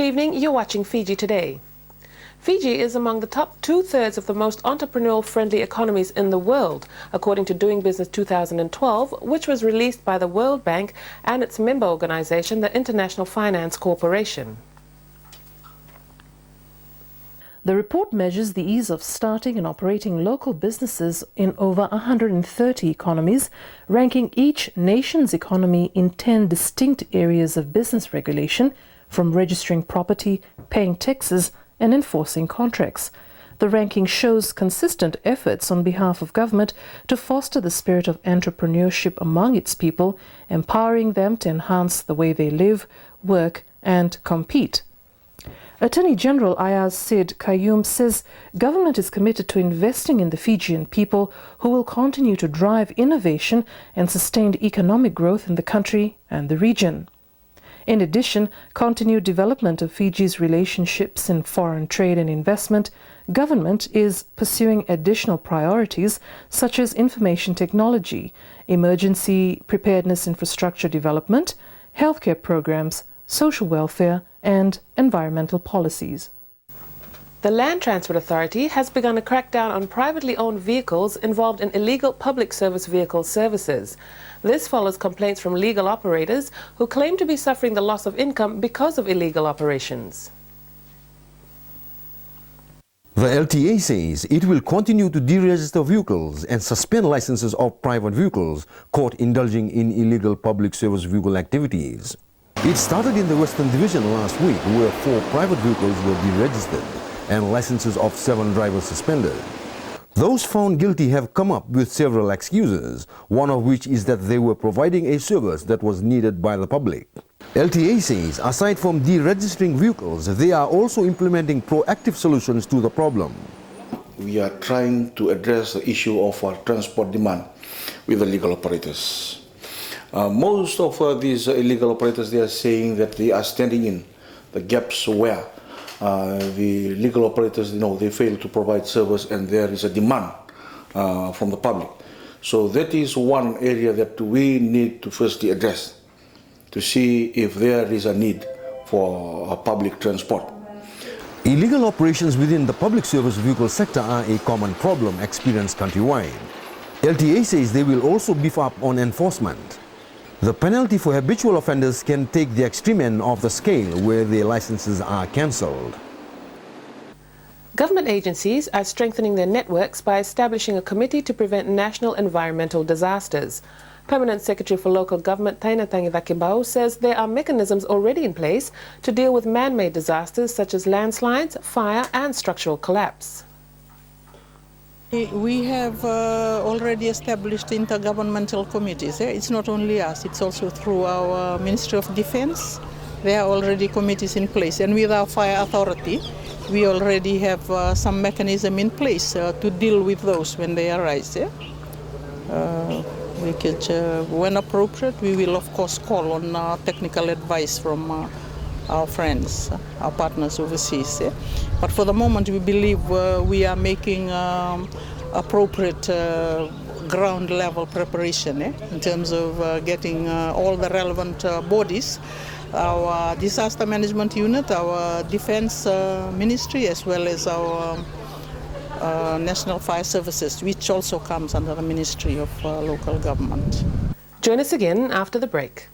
evening, you're watching Fiji Today. Fiji is among the top two-thirds of the most entrepreneurial-friendly economies in the world, according to Doing Business 2012, which was released by the World Bank and its member organization, the International Finance Corporation. The report measures the ease of starting and operating local businesses in over 130 economies, ranking each nation's economy in 10 distinct areas of business regulation, from registering property, paying taxes, and enforcing contracts. The ranking shows consistent efforts on behalf of government to foster the spirit of entrepreneurship among its people, empowering them to enhance the way they live, work, and compete. Attorney General Ayaz Sid Qayyum says government is committed to investing in the Fijian people, who will continue to drive innovation and sustained economic growth in the country and the region. In addition, continued development of Fiji's relationships in foreign trade and investment, government is pursuing additional priorities such as information technology, emergency preparedness infrastructure development, healthcare programs, social welfare, and environmental policies. The Land Transport Authority has begun a crackdown on privately owned vehicles involved in illegal public service vehicle services. This follows complaints from legal operators who claim to be suffering the loss of income because of illegal operations. The LTA says it will continue to deregister vehicles and suspend licenses of private vehicles caught indulging in illegal public service vehicle activities. It started in the Western Division last week, where 4 private vehicles were deregistered and licenses of 7 drivers suspended. Those found guilty have come up with several excuses, one of which is that they were providing a service that was needed by the public. LTA says aside from deregistering vehicles, they are also implementing proactive solutions to the problem. We are trying to address the issue of our transport demand with the legal operators. Most of these illegal operators, they are saying that they are standing in the gaps where the legal operators, they fail to provide service and there is a demand from the public. So that is one area that we need to firstly address to see if there is a need for public transport. Illegal operations within the public service vehicle sector are a common problem experienced countrywide. LTA says they will also beef up on enforcement. The penalty for habitual offenders can take the extreme end of the scale, where their licenses are cancelled. Government agencies are strengthening their networks by establishing a committee to prevent national environmental disasters. Permanent Secretary for Local Government Taina Tangivakibau says there are mechanisms already in place to deal with man-made disasters such as landslides, fire and structural collapse. We have already established intergovernmental committees. It's not only us, it's also through our Ministry of Defense. There are already committees in place. And with our fire authority, we already have some mechanism in place to deal with those when they arise. When appropriate, we will of course call on technical advice from our friends, our partners overseas. But for the moment, we believe we are making appropriate ground level preparation in terms of getting all the relevant bodies, our disaster management unit, our defense ministry, as well as our National Fire Services, which also comes under the Ministry of Local Government. Join us again after the break.